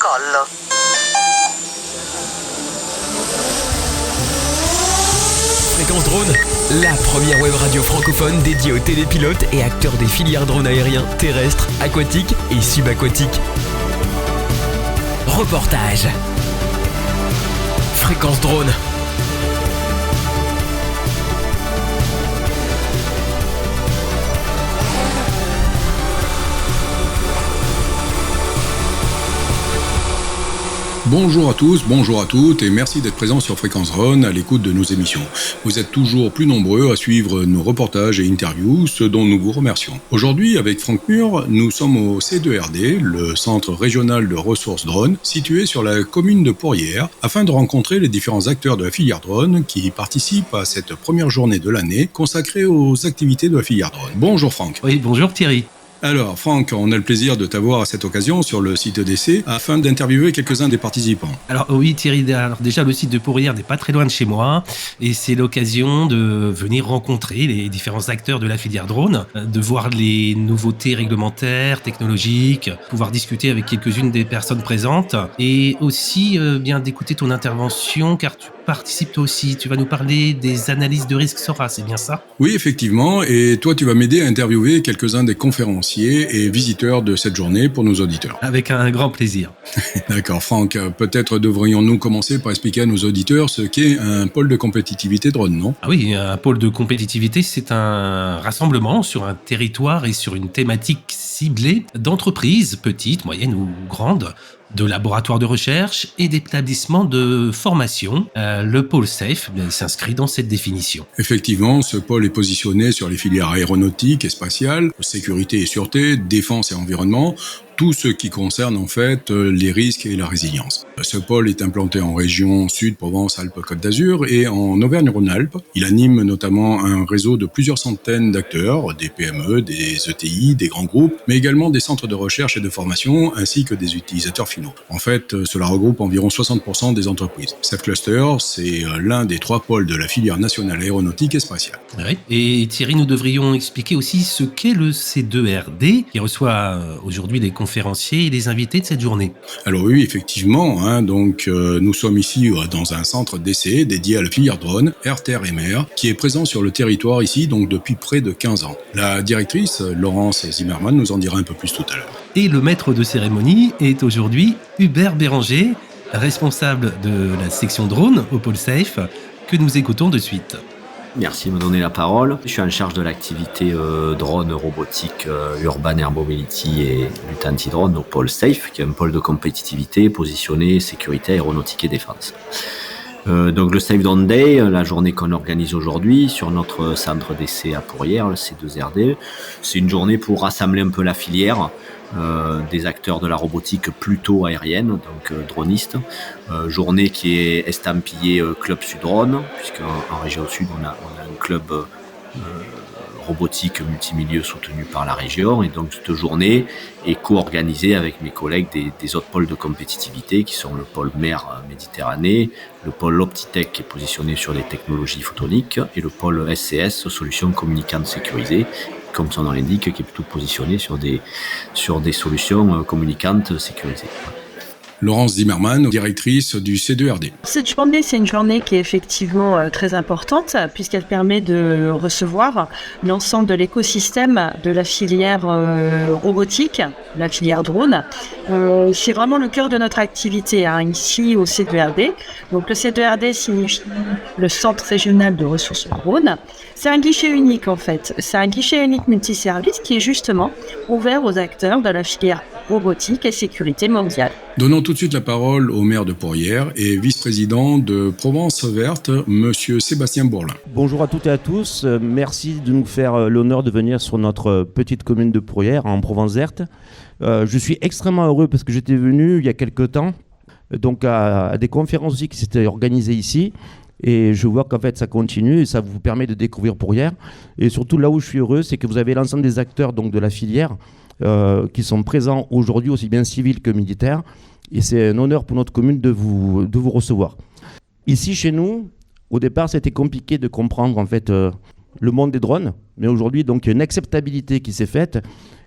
decollo. Fréquence Drone, la première web radio francophone dédiée aux télépilotes et acteurs des filières drones aériens, terrestres, aquatiques et subaquatiques. Reportage. Fréquence Drone. Bonjour à tous, bonjour à toutes et merci d'être présents sur Fréquence Drone à l'écoute de nos émissions. Vous êtes toujours plus nombreux à suivre nos reportages et interviews, ce dont nous vous remercions. Aujourd'hui, avec Franck Mur, nous sommes au C2RD, le centre régional de ressources drone, situé sur la commune de Pourrières, afin de rencontrer les différents acteurs de la filière drone qui participent à cette première journée de l'année consacrée aux activités de la filière drone. Bonjour Franck. Oui, bonjour Thierry. Alors Franck, on a le plaisir de t'avoir à cette occasion sur le site d'essai afin d'interviewer quelques-uns des participants. Alors oui Thierry, alors déjà le site de Pourrières n'est pas très loin de chez moi et c'est l'occasion de venir rencontrer les différents acteurs de la filière drone, de voir les nouveautés réglementaires, technologiques, pouvoir discuter avec quelques-unes des personnes présentes et aussi bien d'écouter ton intervention car tu participes toi aussi. Tu vas nous parler des analyses de risque SORA, c'est bien ça ? Oui, effectivement. Et toi, tu vas m'aider à interviewer quelques-uns des conférenciers et visiteurs de cette journée pour nos auditeurs. Avec un grand plaisir. D'accord, Franck. Peut-être devrions-nous commencer par expliquer à nos auditeurs ce qu'est un pôle de compétitivité drone, non ? Ah oui, un pôle de compétitivité, c'est un rassemblement sur un territoire et sur une thématique ciblée d'entreprises, petites, moyennes ou grandes, de laboratoires de recherche et d'établissements de formation. Le pôle SAFE s'inscrit dans cette définition. Effectivement, ce pôle est positionné sur les filières aéronautiques et spatiales, sécurité et sûreté, défense et environnement, tout ce qui concerne en fait les risques et la résilience. Ce pôle est implanté en région Sud, Provence-Alpes-Côte d'Azur et en Auvergne-Rhône-Alpes. Il anime notamment un réseau de plusieurs centaines d'acteurs, des PME, des ETI, des grands groupes, mais également des centres de recherche et de formation ainsi que des utilisateurs finaux. En fait, cela regroupe environ 60% des entreprises. SAFE Cluster, c'est l'un des 3 pôles de la filière nationale aéronautique et spatiale. Oui. Et Thierry, nous devrions expliquer aussi ce qu'est le C2RD qui reçoit aujourd'hui les conférenciers et les invités de cette journée. Alors oui, effectivement, nous sommes ici dans un centre d'essai dédié à la filière drone, Air, Terre et Mer, qui est présent sur le territoire ici donc depuis près de 15 ans. La directrice, Laurence Zimmermann, nous en dira un peu plus tout à l'heure. Et le maître de cérémonie est aujourd'hui Hubert Béranger, responsable de la section drone au pôle SAFE, que nous écoutons de suite. Merci de me donner la parole. Je suis en charge de l'activité drone, robotique, urban air mobility et lutte anti-drone au pôle SAFE, qui est un pôle de compétitivité positionné sécurité aéronautique et défense. Donc le Safe Drone Day, la journée qu'on organise aujourd'hui sur notre centre d'essai à Pourrières, le C2RD, c'est une journée pour rassembler un peu la filière des acteurs de la robotique plutôt aérienne, donc dronistes. Journée qui est estampillée Club Sud-Drone, puisqu'en région Sud, on a un club robotique multimilieu soutenu par la région, et donc cette journée est co-organisée avec mes collègues des autres pôles de compétitivité qui sont le pôle mer Méditerranée, le pôle Optitech qui est positionné sur les technologies photoniques et le pôle SCS, solutions communicantes sécurisées, comme son nom l'indique, qui est plutôt positionné sur des solutions communicantes sécurisées. Laurence Zimmermann, directrice du C2RD. Cette journée, c'est une journée qui est effectivement très importante puisqu'elle permet de recevoir l'ensemble de l'écosystème de la filière robotique, la filière drone. C'est vraiment le cœur de notre activité ici au C2RD. Donc le C2RD signifie le Centre régional de ressources drone. C'est un guichet unique en fait. C'est un guichet unique multiservice qui est justement ouvert aux acteurs de la filière robotique et sécurité mondiale. Donnons tout de suite la parole au maire de Pourrières et vice-président de Provence Verte, monsieur Sébastien Bourlin. Bonjour à toutes et à tous, merci de nous faire l'honneur de venir sur notre petite commune de Pourrières en Provence Verte. Je suis extrêmement heureux parce que j'étais venu il y a quelques temps donc à des conférences aussi qui s'étaient organisées ici. Et je vois qu'en fait ça continue et ça vous permet de découvrir Pourrières. Et surtout là où je suis heureux, c'est que vous avez l'ensemble des acteurs donc, de la filière qui sont présents aujourd'hui, aussi bien civils que militaires. Et c'est un honneur pour notre commune de vous recevoir. Ici chez nous, au départ c'était compliqué de comprendre en fait le monde des drones. Mais aujourd'hui donc il y a une acceptabilité qui s'est faite.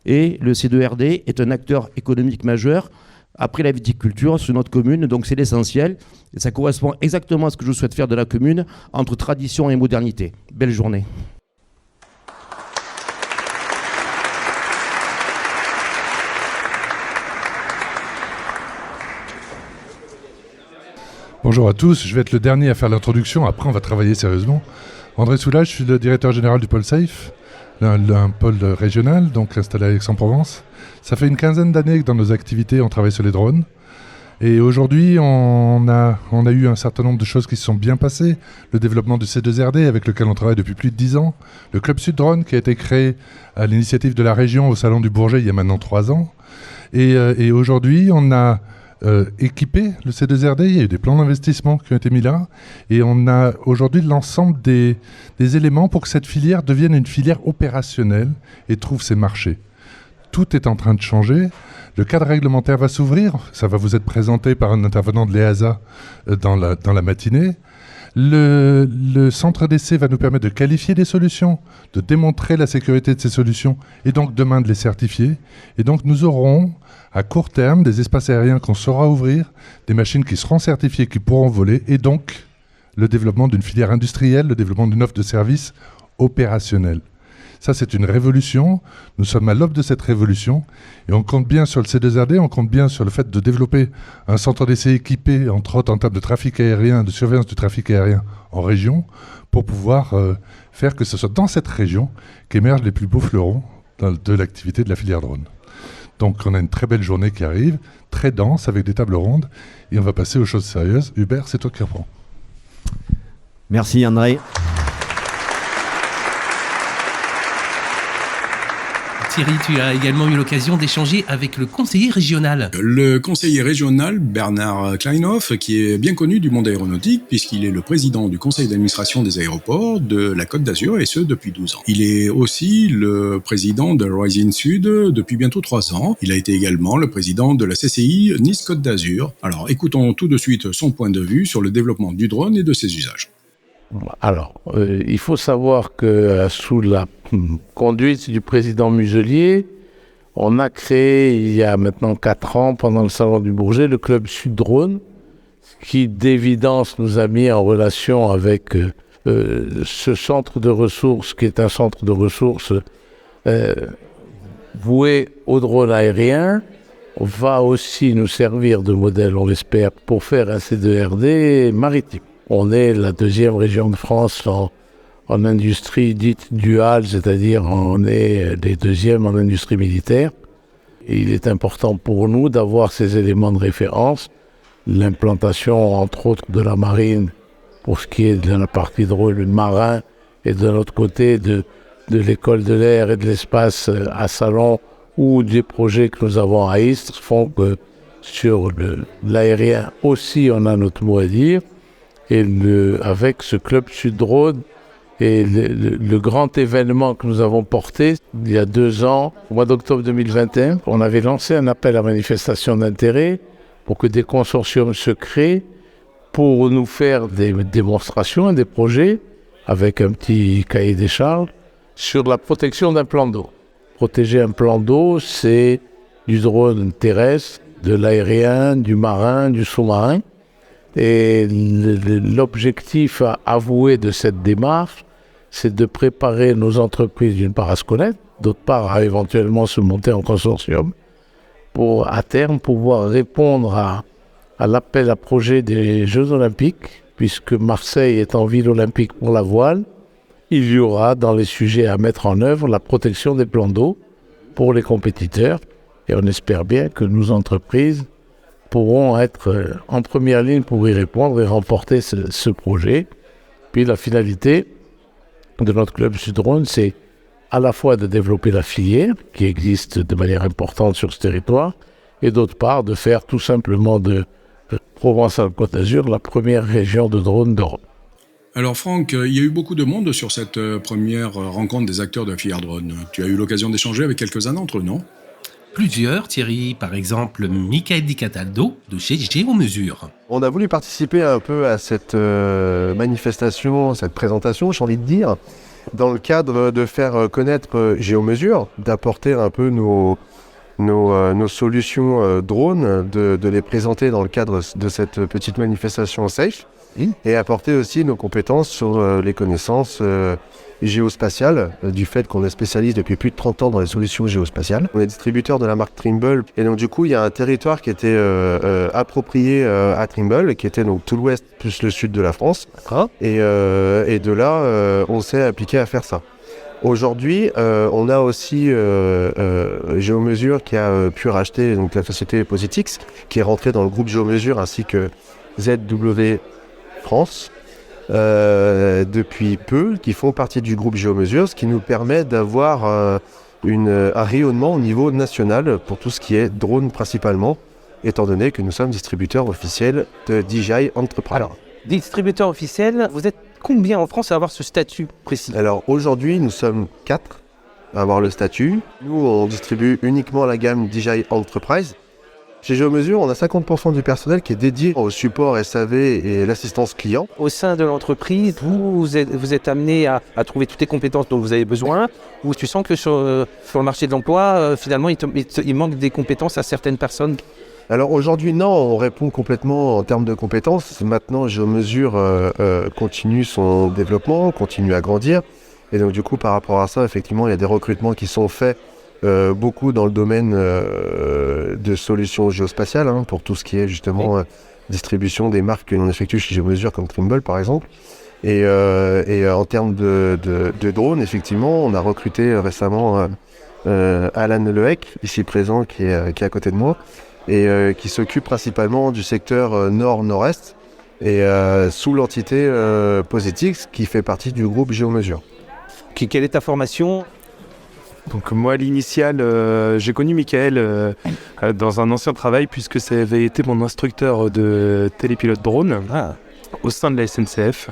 Et le C2RD est un acteur économique majeur après la viticulture sur notre commune, donc c'est l'essentiel. Et ça correspond exactement à ce que je souhaite faire de la commune, entre tradition et modernité. Belle journée. Bonjour à tous, je vais être le dernier à faire l'introduction, après on va travailler sérieusement. André Soulage, je suis le directeur général du pôle SAFE, un pôle régional, donc installé à Aix-en-Provence. Ça fait une quinzaine d'années que dans nos activités on travaille sur les drones. Et aujourd'hui on a eu un certain nombre de choses qui se sont bien passées. Le développement du C2RD avec lequel on travaille depuis plus de 10 ans. Le Club Sud Drone qui a été créé à l'initiative de la région au Salon du Bourget il y a maintenant 3 ans. Et aujourd'hui on a équipé le C2RD, il y a eu des plans d'investissement qui ont été mis là, et on a aujourd'hui l'ensemble des éléments pour que cette filière devienne une filière opérationnelle et trouve ses marchés. Tout est en train de changer, le cadre réglementaire va s'ouvrir, ça va vous être présenté par un intervenant de l'EASA dans la matinée. Le centre d'essai va nous permettre de qualifier des solutions, de démontrer la sécurité de ces solutions, et donc demain de les certifier. Et donc nous aurons à court terme des espaces aériens qu'on saura ouvrir, des machines qui seront certifiées, qui pourront voler, et donc le développement d'une filière industrielle, le développement d'une offre de service opérationnelle. Ça, c'est une révolution. Nous sommes à l'aube de cette révolution et on compte bien sur le C2RD, on compte bien sur le fait de développer un centre d'essai équipé, entre autres en termes de trafic aérien, de surveillance du trafic aérien en région, pour pouvoir faire que ce soit dans cette région qu'émergent les plus beaux fleurons de l'activité de la filière drone. Donc on a une très belle journée qui arrive, très dense, avec des tables rondes, et on va passer aux choses sérieuses. Hubert, c'est toi qui reprends. Merci André. Thierry, tu as également eu l'occasion d'échanger avec le conseiller régional. Le conseiller régional, Bernard Kleinhoff, qui est bien connu du monde aéronautique, puisqu'il est le président du conseil d'administration des aéroports de la Côte d'Azur, et ce depuis 12 ans. Il est aussi le président de Rising Sud depuis bientôt 3 ans. Il a été également le président de la CCI Nice-Côte d'Azur. Alors, écoutons tout de suite son point de vue sur le développement du drone et de ses usages. Alors, il faut savoir que sous la conduite du président Muselier, on a créé il y a maintenant 4 ans, pendant le Salon du Bourget, le Club Sud Drone, qui d'évidence nous a mis en relation avec ce centre de ressources, qui est un centre de ressources voué au drone aérien. On va aussi nous servir de modèle, on l'espère, pour faire un C2RD maritime. On est la 2e région de France en industrie dite duale, c'est-à-dire on est les 2e en industrie militaire. Et il est important pour nous d'avoir ces éléments de référence, l'implantation entre autres de la marine pour ce qui est de la partie drone marin, et de l'autre côté de l'école de l'air et de l'espace à Salon, ou des projets que nous avons à Istres font que sur l'aérien aussi on a notre mot à dire. Et avec ce Club Sud Drone et le grand événement que nous avons porté il y a 2 ans, au mois d'octobre 2021, on avait lancé un appel à manifestation d'intérêt pour que des consortiums se créent pour nous faire des démonstrations, des projets avec un petit cahier des charges sur la protection d'un plan d'eau. Protéger un plan d'eau, c'est du drone terrestre, de l'aérien, du marin, du sous-marin. Et l'objectif avoué de cette démarche, c'est de préparer nos entreprises d'une part à se connaître, d'autre part à éventuellement se monter en consortium, pour à terme pouvoir répondre à l'appel à projet des Jeux Olympiques, puisque Marseille est en ville olympique pour la voile. Il y aura dans les sujets à mettre en œuvre la protection des plans d'eau pour les compétiteurs, et on espère bien que nos entreprises pourront être en première ligne pour y répondre et remporter ce projet. Puis la finalité de notre Club Sud Drone, c'est à la fois de développer la filière, qui existe de manière importante sur ce territoire, et d'autre part de faire tout simplement de Provence-Alpes-Côte d'Azur la première région de drone d'Europe. Alors Franck, il y a eu beaucoup de monde sur cette première rencontre des acteurs de la filière drone. Tu as eu l'occasion d'échanger avec quelques-uns d'entre eux, non ? Plusieurs, Thierry, par exemple Michael Di Cataldo de chez Géomesure. On a voulu participer un peu à cette manifestation, cette présentation, j'ai envie de dire, dans le cadre de faire connaître Géomesure, d'apporter un peu nos nos solutions drones, de les présenter dans le cadre de cette petite manifestation SAFE, et apporter aussi nos compétences sur les connaissances géospatiales, du fait qu'on est spécialiste depuis plus de 30 ans dans les solutions géospatiales. On est distributeur de la marque Trimble, et donc du coup il y a un territoire qui était approprié à Trimble, qui était donc tout l'ouest plus le sud de la France, et de là on s'est appliqué à faire ça. Aujourd'hui, on a aussi Géomesure qui a pu racheter donc, la société Positix, qui est rentrée dans le groupe Géomesure, ainsi que ZW France depuis peu, qui font partie du groupe Géomesure, ce qui nous permet d'avoir un rayonnement au niveau national pour tout ce qui est drone principalement, étant donné que nous sommes distributeurs officiels de DJI Enterprise. Alors, distributeur officiel, vous êtes combien en France à avoir ce statut précis? Alors aujourd'hui, nous sommes 4 à avoir le statut. Nous, on distribue uniquement la gamme DJI Enterprise. Chez Géomesure, on a 50% du personnel qui est dédié au support SAV et l'assistance client. Au sein de l'entreprise, vous êtes amené à trouver toutes les compétences dont vous avez besoin, ou tu sens que sur le marché de l'emploi, finalement, il manque des compétences à certaines personnes? Alors aujourd'hui, non, on répond complètement en termes de compétences. Maintenant, Géomesure continue son développement, continue à grandir. Et donc du coup, par rapport à ça, effectivement, il y a des recrutements qui sont faits beaucoup dans le domaine de solutions géospatiales, pour tout ce qui est justement distribution des marques que l'on effectue chez Géomesure, comme Trimble par exemple. Et en termes de drones, effectivement, on a recruté récemment Alan Lehec, ici présent, qui est à côté de moi, et qui s'occupe principalement du secteur nord-nord-est, et sous l'entité Positix, qui fait partie du groupe Géomesure. Quelle est ta formation ? Donc moi, à l'initiale, j'ai connu Michael dans un ancien travail, puisque ça avait été mon instructeur de télépilote drone au sein de la SNCF.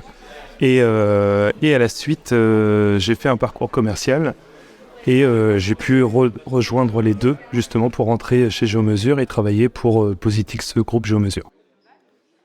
Et à la suite, j'ai fait un parcours commercial et j'ai pu rejoindre les deux, justement, pour rentrer chez Géomesure et travailler pour Positix Groupe Géomesure.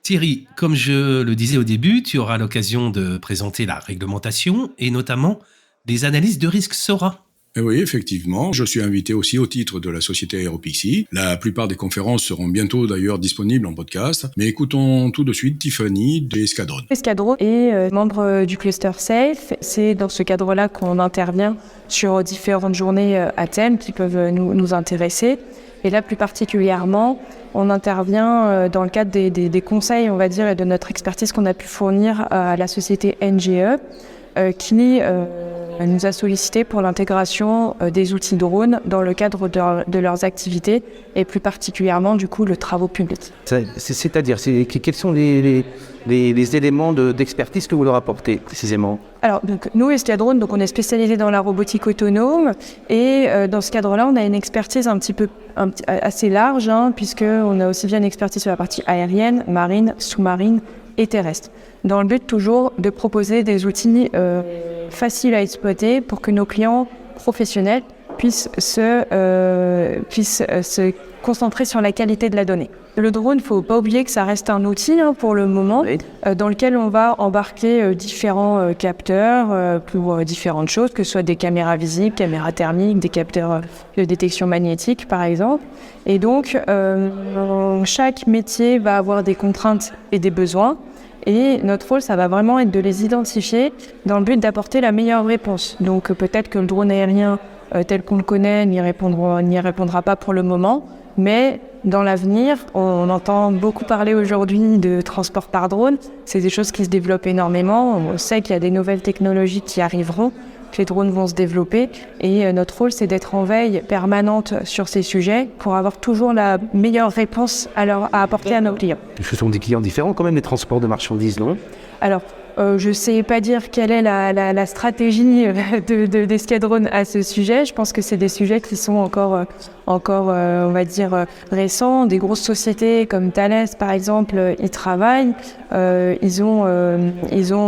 Thierry, comme je le disais au début, tu auras l'occasion de présenter la réglementation et notamment des analyses de risque SORA. Et oui, effectivement, je suis invité aussi au titre de la société Aeropixie. La plupart des conférences seront bientôt d'ailleurs disponibles en podcast. Mais écoutons tout de suite Tiffany d'Escadron. Escadron est membre du cluster SAFE. C'est dans ce cadre-là qu'on intervient sur différentes journées à thème qui peuvent nous intéresser. Et là, plus particulièrement, on intervient dans le cadre des conseils, on va dire, et de notre expertise qu'on a pu fournir à la société NGE, qui nous a sollicité pour l'intégration des outils drones dans le cadre de leurs activités, et plus particulièrement, du coup, le travaux publics. C'est-à-dire, quels sont les éléments d'expertise que vous leur apportez précisément? Alors, donc, nous, Escadron, donc on est spécialisé dans la robotique autonome, et dans ce cadre-là, on a une expertise assez large, puisqu'on a aussi bien une expertise sur la partie aérienne, marine, sous-marine et terrestre, dans le but toujours de proposer des outils faciles à exploiter pour que nos clients professionnels puissent se concentrer sur la qualité de la donnée. Le drone, il ne faut pas oublier que ça reste un outil pour le moment, dans lequel on va embarquer différents capteurs pour différentes choses, que ce soit des caméras visibles, caméras thermiques, des capteurs de détection magnétique par exemple. Et donc, chaque métier va avoir des contraintes et des besoins. Et notre rôle, ça va vraiment être de les identifier dans le but d'apporter la meilleure réponse. Donc peut-être que le drone aérien tel qu'on le connaît n'y répondra pas pour le moment, mais dans l'avenir, on entend beaucoup parler aujourd'hui de transport par drone. C'est des choses qui se développent énormément. On sait qu'il y a des nouvelles technologies qui arriveront, que les drones vont se développer. Et notre rôle, c'est d'être en veille permanente sur ces sujets pour avoir toujours la meilleure réponse à apporter à nos clients. Ce sont des clients différents quand même, les transports de marchandises, non? Alors, je ne sais pas dire quelle est la stratégie d'Escadron à ce sujet. Je pense que c'est des sujets qui sont encore on va dire, récents. Des grosses sociétés comme Thales, par exemple, y travaillent. Ils ont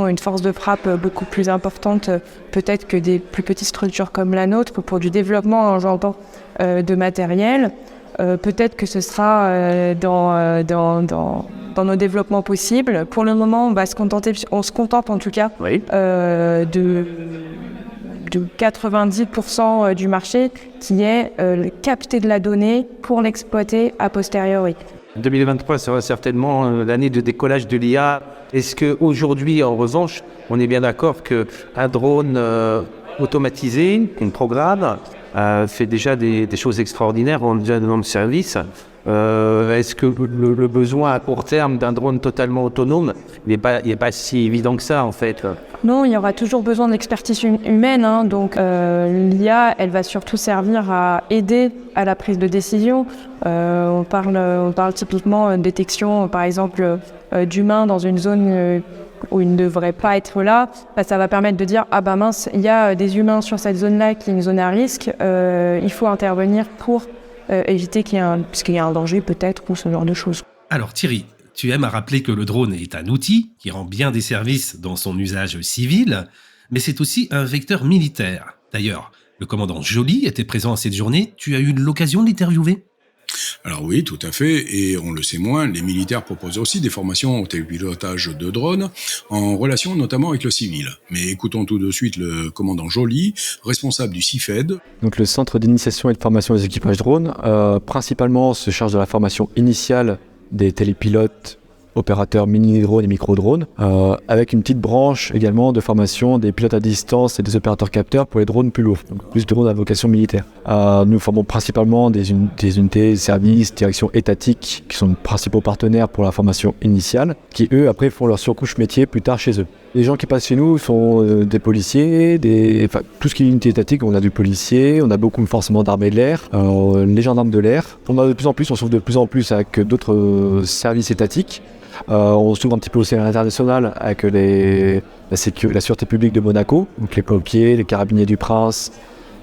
une force de frappe beaucoup plus importante, peut-être que des plus petites structures comme la nôtre, pour du développement, j'entends, de matériel. Peut-être que ce sera dans nos développements possibles. Pour le moment, on se contente en tout cas de 90% du marché qui est capter de la donnée pour l'exploiter a posteriori. 2023 sera certainement l'année de décollage de l'IA. Est-ce qu'aujourd'hui, en revanche, on est bien d'accord qu'un drone automatisé, qu'on programme, fait déjà des choses extraordinaires, rend déjà d'énormes services. Est-ce que le besoin à court terme d'un drone totalement autonome n'est pas si évident que ça, en fait? Non, il y aura toujours besoin d'expertise humaine, hein, donc l'IA, elle va surtout servir à aider à la prise de décision. On parle typiquement de détection, par exemple, d'humains dans une zone où il ne devrait pas être là. Ça va permettre de dire « Ah bah mince, il y a des humains sur cette zone-là qui est une zone à risque, il faut intervenir pour éviter qu'il y ait un danger peut-être ou ce genre de choses. » Alors Thierry, tu aimes à rappeler que le drone est un outil qui rend bien des services dans son usage civil, mais c'est aussi un vecteur militaire. D'ailleurs, le commandant Joly était présent à cette journée. Tu as eu l'occasion de l'interviewer? Alors oui, tout à fait, et on le sait moins, les militaires proposent aussi des formations au télépilotage de drones, en relation notamment avec le civil. Mais écoutons tout de suite le commandant Joly, responsable du CIFED. Donc le centre d'initiation et de formation des équipages drones, principalement se charge de la formation initiale des télépilotes, opérateurs mini-drones et micro-drones, avec une petite branche également de formation des pilotes à distance et des opérateurs capteurs pour les drones plus lourds, donc plus de drones à vocation militaire. Nous formons principalement des unités, services, directions étatiques qui sont nos principaux partenaires pour la formation initiale, qui eux après font leur surcouche métier plus tard chez eux. Les gens qui passent chez nous sont des policiers, tout ce qui est unité étatique, on a du policier, on a beaucoup forcément d'armée de l'air, les gendarmes de l'air. On a de plus en plus, on s'ouvre de plus en plus avec d'autres services étatiques. On s'ouvre un petit peu aussi à l'international avec la sûreté publique de Monaco, donc les pompiers, les carabiniers du Prince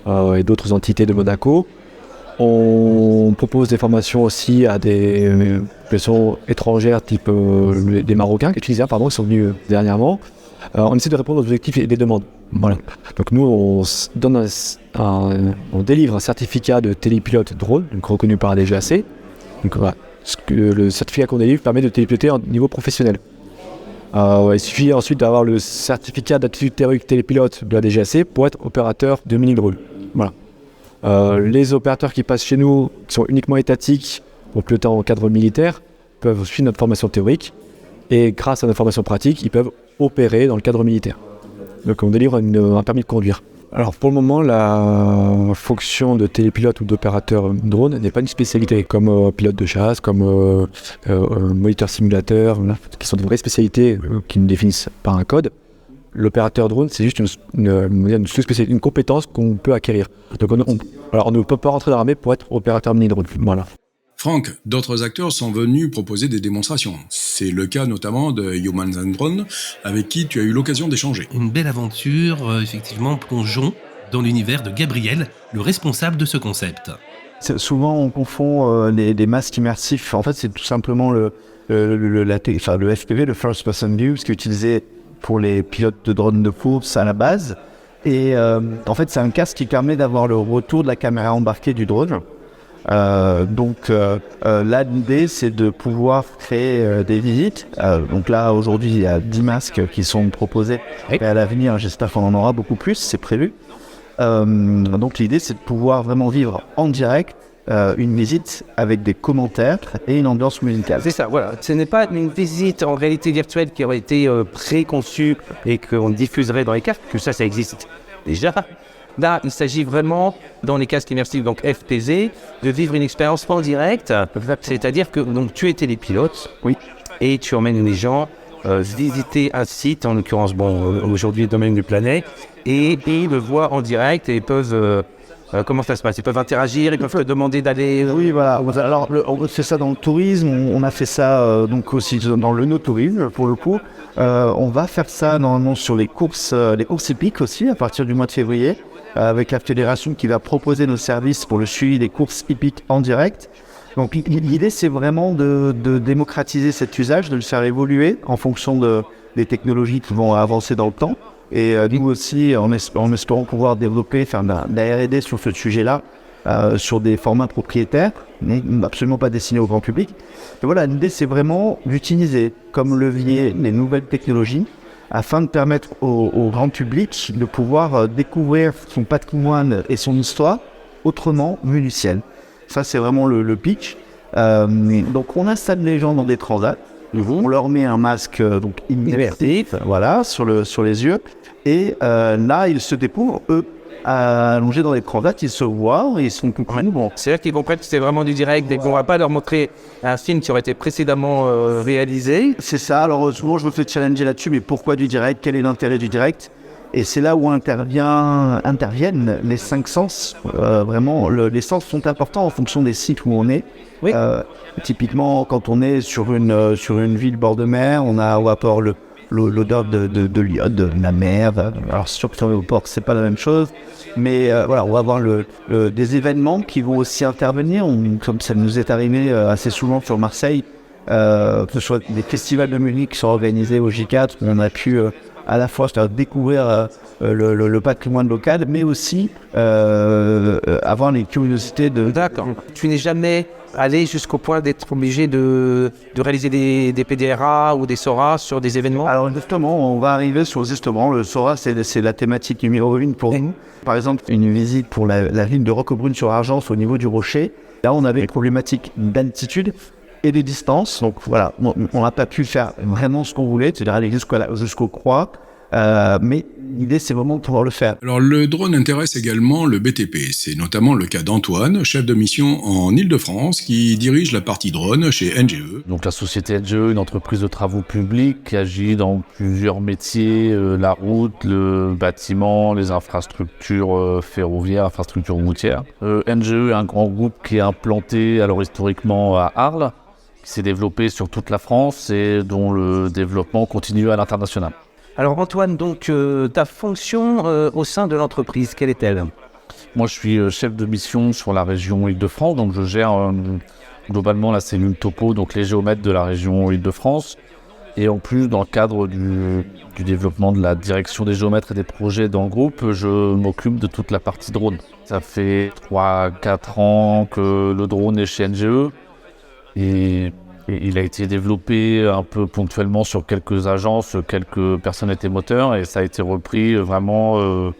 et d'autres entités de Monaco. On propose des formations aussi à des populations étrangères type des Marocains, qui sont venus dernièrement. On essaie de répondre aux objectifs et des demandes. Voilà. Donc nous, on délivre un certificat de télépilote drone, donc reconnu par la DGAC. Donc voilà. Le certificat qu'on délivre permet de télépiloter au niveau professionnel. Il suffit ensuite d'avoir le certificat d'aptitude théorique télépilote de la DGAC pour être opérateur de mini-drone. Voilà. Les opérateurs qui passent chez nous, qui sont uniquement étatiques pour piloter en cadre militaire, peuvent suivre notre formation théorique et grâce à notre formation pratique, ils peuvent opérer dans le cadre militaire. Donc on délivre un permis de conduire. Alors pour le moment, la fonction de télépilote ou d'opérateur drone n'est pas une spécialité comme pilote de chasse, comme moniteur simulateur, qui sont des vraies spécialités qui ne définissent pas un code. L'opérateur drone, c'est juste une compétence qu'on peut acquérir. Donc on ne peut pas rentrer dans l'armée pour être opérateur mini-drone. Voilà. Franck, d'autres acteurs sont venus proposer des démonstrations. C'est le cas notamment de Humans and Drone, avec qui tu as eu l'occasion d'échanger. Une belle aventure, effectivement, plongeons dans l'univers de Gabriel, le responsable de ce concept. Souvent, on confond les masques immersifs. En fait, c'est tout simplement le FPV, le First Person View, ce qui est utilisé pour les pilotes de drones de course à la base. Et en fait, c'est un casque qui permet d'avoir le retour de la caméra embarquée du drone. Là, l'idée, c'est de pouvoir créer des visites. Donc là, aujourd'hui, il y a 10 masques qui sont proposés. Et à l'avenir, j'espère qu'on en aura beaucoup plus, c'est prévu. Donc l'idée, c'est de pouvoir vraiment vivre en direct une visite avec des commentaires et une ambiance musicale. C'est ça, voilà. Ce n'est pas une visite en réalité virtuelle qui aurait été préconçue et qu'on diffuserait dans les casques, que ça existe déjà. Là, il s'agit vraiment, dans les casques immersifs, donc FPV, de vivre une expérience en direct. C'est-à-dire que donc, tu es télépilote, oui, et tu emmènes les gens visiter un site, en l'occurrence, aujourd'hui, le domaine du Planet, et ils le voient en direct et ils peuvent... comment ça se passe? Ils peuvent interagir, ils peuvent te demander d'aller... Oui, voilà. Alors, c'est ça dans le tourisme. On a fait ça donc aussi dans le no-tourisme, pour le coup. On va faire ça normalement sur les courses hippiques aussi, à partir du mois de février, avec la fédération qui va proposer nos services pour le suivi des courses hippiques en direct. Donc l'idée, c'est vraiment de démocratiser cet usage, de le faire évoluer en fonction des technologies qui vont avancer dans le temps. Et nous aussi, en espérant pouvoir développer, faire de la R&D sur ce sujet-là, sur des formats propriétaires, mais absolument pas destinés au grand public. Et voilà, l'idée, c'est vraiment d'utiliser comme levier les nouvelles technologies afin de permettre au grand public de pouvoir découvrir son patrimoine et son histoire autrement municiel. Ça, c'est vraiment le pitch. Donc, on installe les gens dans des transats. On leur met un masque donc immersif, voilà, sur les yeux. Et là, ils se découvrent, eux, allongés dans les transats, ils se voient, ils sont compris. Bon. C'est-à-dire qu'ils comprennent que c'est vraiment du direct et qu'on ne va pas leur montrer un film qui aurait été précédemment réalisé. C'est ça. Alors, souvent, je me fais challenger là-dessus, mais pourquoi du direct? Quel est l'intérêt du direct? Et c'est là où interviennent les 5 sens. Vraiment, les sens sont importants en fonction des sites où on est. Oui. Typiquement, quand on est sur une ville bord de mer, on va avoir l'odeur de l'iode, de la mer. Alors, sûr que au port, c'est pas la même chose. Mais voilà, on va avoir des événements qui vont aussi intervenir. Comme ça nous est arrivé assez souvent sur Marseille, que ce soit des festivals de musique qui sont organisés au J4, où on a pu à la fois découvrir le patrimoine local, mais aussi avoir les curiosités de... D'accord. Tu n'es jamais allé jusqu'au point d'être obligé de réaliser des PDRA ou des SORA sur des événements? Alors justement, on va arriver sur le SORA, c'est la thématique numéro 1 pour nous. Par exemple, une visite pour la ville de Roquebrune-sur-Argence au niveau du rocher. Là, on avait des problématiques d'altitude et de distance. Donc voilà, on n'a pas pu faire vraiment ce qu'on voulait, c'est-à-dire aller jusqu'aux croix. Mais l'idée, c'est vraiment de pouvoir le faire. Alors, le drone intéresse également le BTP. C'est notamment le cas d'Antoine, chef de mission en Île-de-France, qui dirige la partie drone chez NGE. Donc, la société NGE, une entreprise de travaux publics qui agit dans plusieurs métiers, la route, le bâtiment, les infrastructures ferroviaires, infrastructures routières. NGE est un grand groupe qui est implanté, alors historiquement, à Arles, qui s'est développé sur toute la France et dont le développement continue à l'international. Alors Antoine, donc ta fonction au sein de l'entreprise, quelle est-elle? Moi je suis chef de mission sur la région Île-de-France, donc je gère globalement la cellule topo, donc les géomètres de la région Île-de-France. Et en plus, dans le cadre du développement de la direction des géomètres et des projets dans le groupe, je m'occupe de toute la partie drone. Ça fait 3-4 ans que le drone est chez NGE et il a été développé un peu ponctuellement sur quelques agences, quelques personnes étaient moteurs et ça a été repris vraiment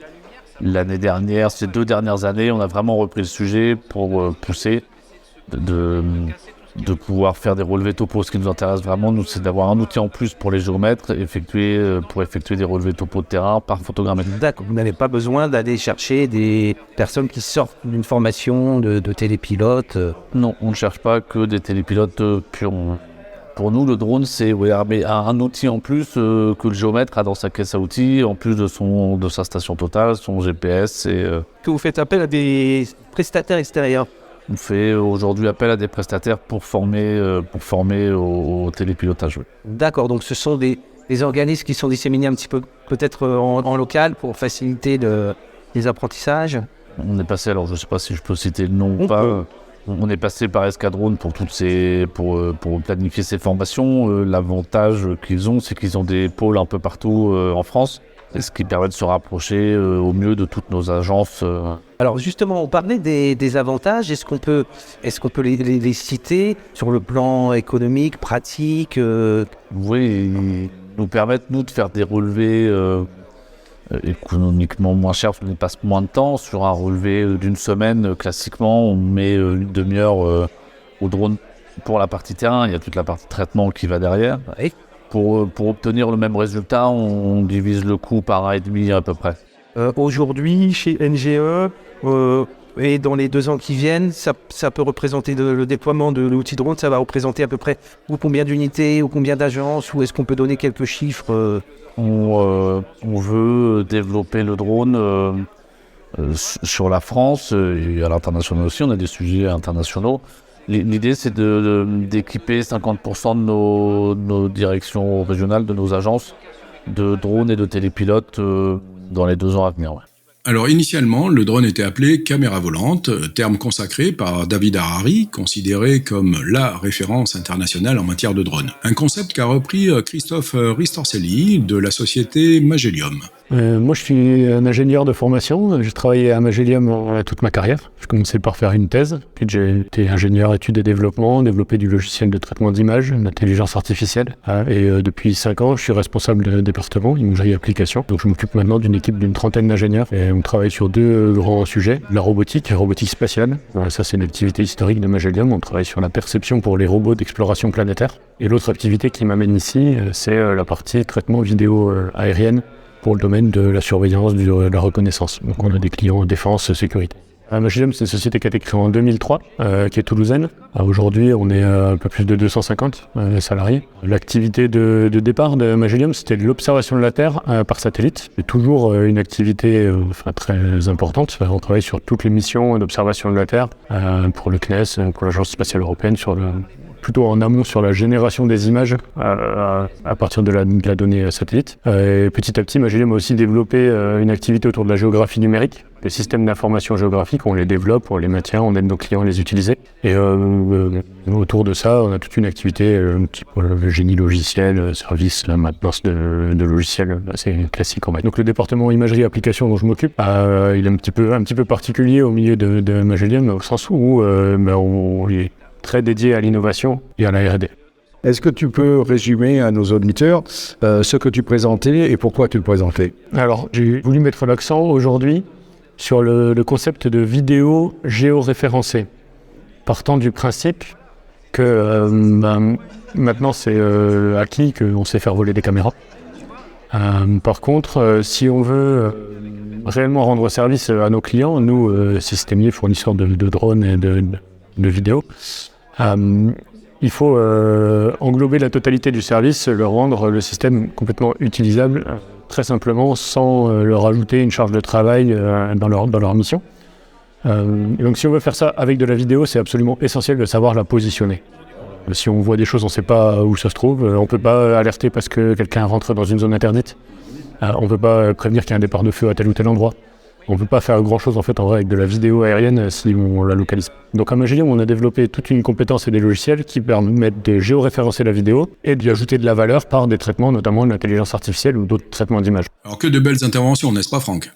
l'année dernière, ces 2 dernières années, on a vraiment repris le sujet pour pousser de pouvoir faire des relevés topo. Ce qui nous intéresse vraiment, nous, c'est d'avoir un outil en plus pour les géomètres pour effectuer des relevés topo de terrain par photogrammètre. D'accord, vous n'avez pas besoin d'aller chercher des personnes qui sortent d'une formation de télépilote. Non, on ne cherche pas que des télépilotes purs. Pour nous, le drone, c'est un outil en plus que le géomètre a dans sa caisse à outils, en plus de sa station totale, son GPS. Que vous faites appel à des prestataires extérieurs? On fait aujourd'hui appel à des prestataires pour former au télépilotage. Oui. D'accord, donc ce sont des organismes qui sont disséminés un petit peu peut-être en local pour faciliter les apprentissages. On est passé, alors je ne sais pas si je peux citer le nom ou pas, on est passé par Escadrone pour planifier ces formations. L'avantage qu'ils ont, c'est qu'ils ont des pôles un peu partout en France. Ce qui permet de se rapprocher au mieux de toutes nos agences. Alors justement, on parlait des avantages. Est-ce qu'on peut les citer sur le plan économique, pratique? Oui, ils nous permettent, nous, de faire des relevés économiquement moins chers, parce qu'on y passe moins de temps. Sur un relevé d'une semaine, classiquement, on met une demi-heure au drone pour la partie terrain. Il y a toute la partie traitement qui va derrière. Oui. Pour obtenir le même résultat, on divise le coût par 1,5 à peu près. Aujourd'hui, chez NGE, et dans les 2 ans qui viennent, ça peut représenter le déploiement de l'outil drone, ça va représenter à peu près combien d'unités ou combien d'agences, ou est-ce qu'on peut donner quelques chiffres? On veut développer le drone sur la France et à l'international aussi, on a des sujets internationaux. L'idée, c'est d'équiper 50% de nos directions régionales, de nos agences, de drones et de télépilotes dans les 2 ans à venir. Ouais. Alors initialement, le drone était appelé caméra volante, terme consacré par David Harari, considéré comme la référence internationale en matière de drone. Un concept qu'a repris Christophe Ristorcelli de la société Magellium. Moi, je suis un ingénieur de formation. J'ai travaillé à Magellium toute ma carrière. Je commençais par faire une thèse, puis j'ai été ingénieur études et développement, développé du logiciel de traitement d'image, d'intelligence artificielle. Et depuis 5 ans, je suis responsable de département imagerie application. Donc, je m'occupe maintenant d'une équipe d'une 30aine d'ingénieurs. Et on travaille sur 2 grands sujets. La robotique spatiale. Ça, c'est une activité historique de Magellium. On travaille sur la perception pour les robots d'exploration planétaire. Et l'autre activité qui m'amène ici, c'est la partie traitement vidéo aérienne pour le domaine de la surveillance, de la reconnaissance. Donc on a des clients défense, sécurité. Magellium, c'est une société qui a été créée en 2003, qui est toulousaine. Aujourd'hui, on est un peu plus de 250 salariés. L'activité de départ de Magellium, c'était l'observation de la Terre par satellite. C'est toujours une activité très importante. On travaille sur toutes les missions d'observation de la Terre pour le CNES, pour l'Agence spatiale européenne, plutôt en amont sur la génération des images à partir de la donnée satellite. Et petit à petit, Magellium a aussi développé une activité autour de la géographie numérique. Les systèmes d'information géographique, on les développe, on les maintient, on aide nos clients à les utiliser. Et autour de ça, on a toute une activité type le génie logiciel, service, la maintenance de logiciels assez classique en fait. Donc le département imagerie application dont je m'occupe, il est un petit peu particulier au milieu de Magellium, au sens où on est très dédié à l'innovation et à la R&D. Est-ce que tu peux résumer à nos auditeurs ce que tu présentais et pourquoi tu le présentais? Alors, j'ai voulu mettre l'accent aujourd'hui sur le concept de vidéo géoréférencée, partant du principe que maintenant c'est acquis qu'on sait faire voler des caméras. Par contre, si on veut réellement rendre service à nos clients, nous, systémiers, fournisseurs de drones et de vidéos, il faut englober la totalité du service, leur rendre le système complètement utilisable, très simplement, sans leur ajouter une charge de travail dans leur mission. Et donc si on veut faire ça avec de la vidéo, c'est absolument essentiel de savoir la positionner. Si on voit des choses, on ne sait pas où ça se trouve, on ne peut pas alerter parce que quelqu'un rentre dans une zone interdite, on ne peut pas prévenir qu'il y a un départ de feu à tel ou tel endroit. On ne peut pas faire grand-chose en fait en vrai avec de la vidéo aérienne si on la localise. Donc à Magellium, on a développé toute une compétence et des logiciels qui permettent de géoréférencer la vidéo et d'y ajouter de la valeur par des traitements, notamment de l'intelligence artificielle ou d'autres traitements d'image. Alors que de belles interventions, n'est-ce pas Franck ?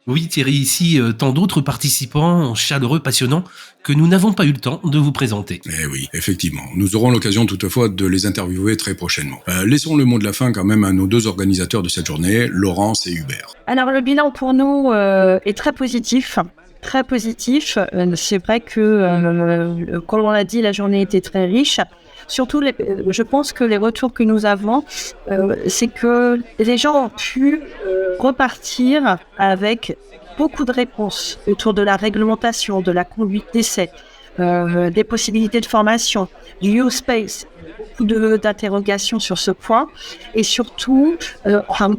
Oui Thierry, ici tant d'autres participants chaleureux, passionnants, que nous n'avons pas eu le temps de vous présenter. Eh oui, effectivement. Nous aurons l'occasion toutefois de les interviewer très prochainement. Laissons le mot de la fin quand même à nos 2 organisateurs de cette journée, Laurence et Hubert. Alors le bilan pour nous est très positif. Très positif. C'est vrai que, comme on l'a dit, la journée était très riche. Surtout, je pense que les retours que nous avons, c'est que les gens ont pu repartir avec beaucoup de réponses autour de la réglementation, de la conduite d'essai, des possibilités de formation, du use space, beaucoup d'interrogations sur ce point. Et surtout,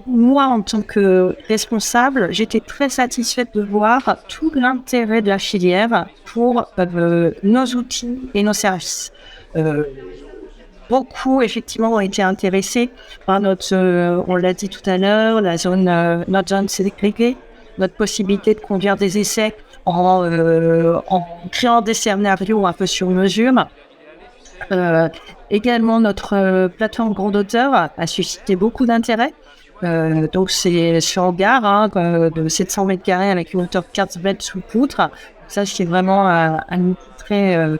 moi, en tant que responsable, j'étais très satisfaite de voir tout l'intérêt de la filière pour nos outils et nos services. Beaucoup, effectivement, ont été intéressés par notre, on l'a dit tout à l'heure, notre zone ségrégée, notre possibilité de conduire des essais en créant des scénarios un peu sur mesure. Également, notre plateforme grande hauteur a suscité beaucoup d'intérêt. Donc, c'est sur hangar de 700 mètres carrés avec une hauteur de 15 mètres sous poutre. Ça, c'est vraiment un outil très...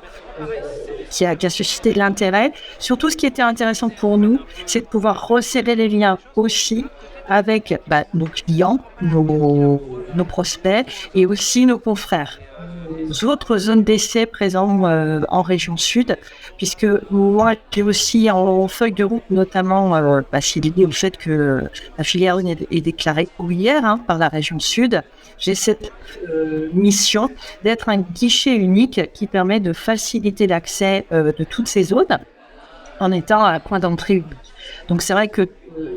qui a suscité de l'intérêt. Surtout, ce qui était intéressant pour nous, c'est de pouvoir resserrer les liens aussi avec nos clients, nos prospects et aussi nos confrères. Les autres zones d'essai présentes en région sud, puisque moi, j'ai aussi en feuille de route, notamment, c'est lié au fait que la filière est déclarée houillère par la région sud. J'ai cette mission d'être un guichet unique qui permet de faciliter l'accès de toutes ces zones en étant un point d'entrée unique. Donc c'est vrai que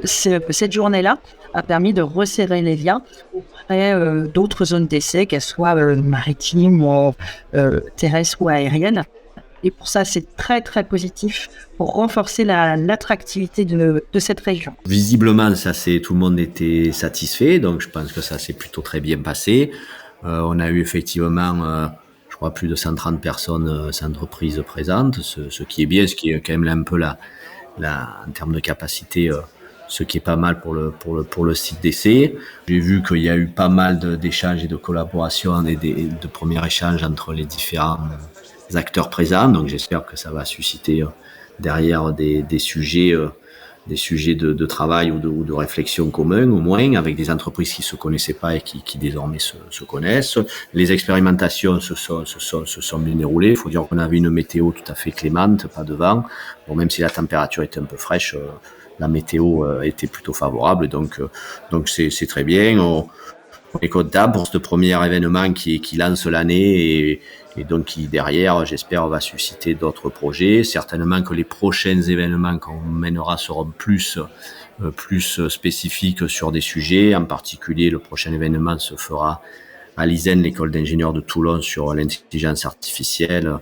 cette journée-là a permis de resserrer les liens auprès d'autres zones d'essai, qu'elles soient maritimes, terrestres ou aériennes. Et pour ça, c'est très très positif pour renforcer l'attractivité de cette région. Visiblement, tout le monde était satisfait, donc je pense que ça s'est plutôt très bien passé. On a eu effectivement, je crois, plus de 130 personnes, entreprises présentes, ce qui est bien, ce qui est quand même là un peu en termes de capacité, ce qui est pas mal pour le site d'essai. J'ai vu qu'il y a eu pas mal d'échanges et de collaborations et de premiers échanges entre les différents acteurs présents, donc j'espère que ça va susciter derrière des sujets de travail ou de réflexion communs, au moins, avec des entreprises qui se connaissaient pas et qui désormais se connaissent. Les expérimentations se sont bien déroulées. Il faut dire qu'on avait une météo tout à fait clémente, pas de vent. Bon, même si la température était un peu fraîche, la météo était plutôt favorable, donc c'est très bien. On est content pour ce premier événement qui lance l'année et donc qui derrière, j'espère, va susciter d'autres projets. Certainement que les prochains événements qu'on mènera seront plus spécifiques sur des sujets. En particulier, le prochain événement se fera à l'ISEN, l'école d'ingénieurs de Toulon, sur l'intelligence artificielle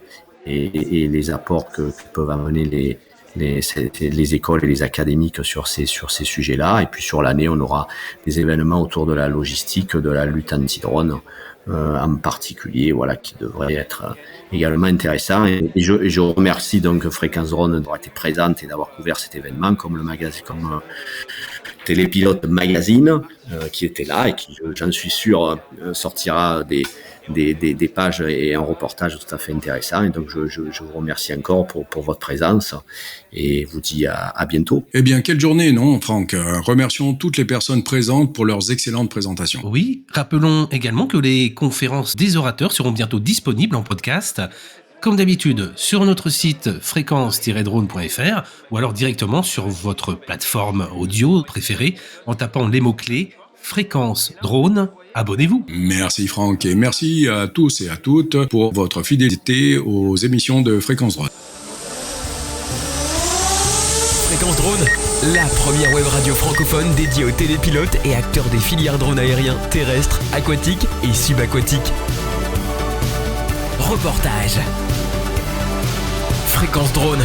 et les apports que peuvent amener les écoles et les académiques sur ces sujets-là. Et puis sur l'année, on aura des événements autour de la logistique, de la lutte anti-drone en particulier, voilà, qui devraient être également intéressants. Et je remercie donc Fréquence Drone d'avoir été présente et d'avoir couvert cet événement, comme le magazine, comme Télépilote Magazine, qui était là et qui, j'en suis sûr, sortira des pages et un reportage tout à fait intéressant. Et donc je vous remercie encore pour votre présence et vous dis à bientôt. Eh bien, quelle journée, non, Franck? Remercions toutes les personnes présentes pour leurs excellentes présentations. Oui, rappelons également que les conférences des orateurs seront bientôt disponibles en podcast, comme d'habitude sur notre site fréquence-drone.fr ou alors directement sur votre plateforme audio préférée en tapant les mots-clés Fréquence Drone. Abonnez-vous. Merci Franck et merci à tous et à toutes pour votre fidélité aux émissions de Fréquence Drone. Fréquence Drone, la première web radio francophone dédiée aux télépilotes et acteurs des filières drones aériens, terrestres, aquatiques et subaquatiques. Reportage. Fréquence Drone.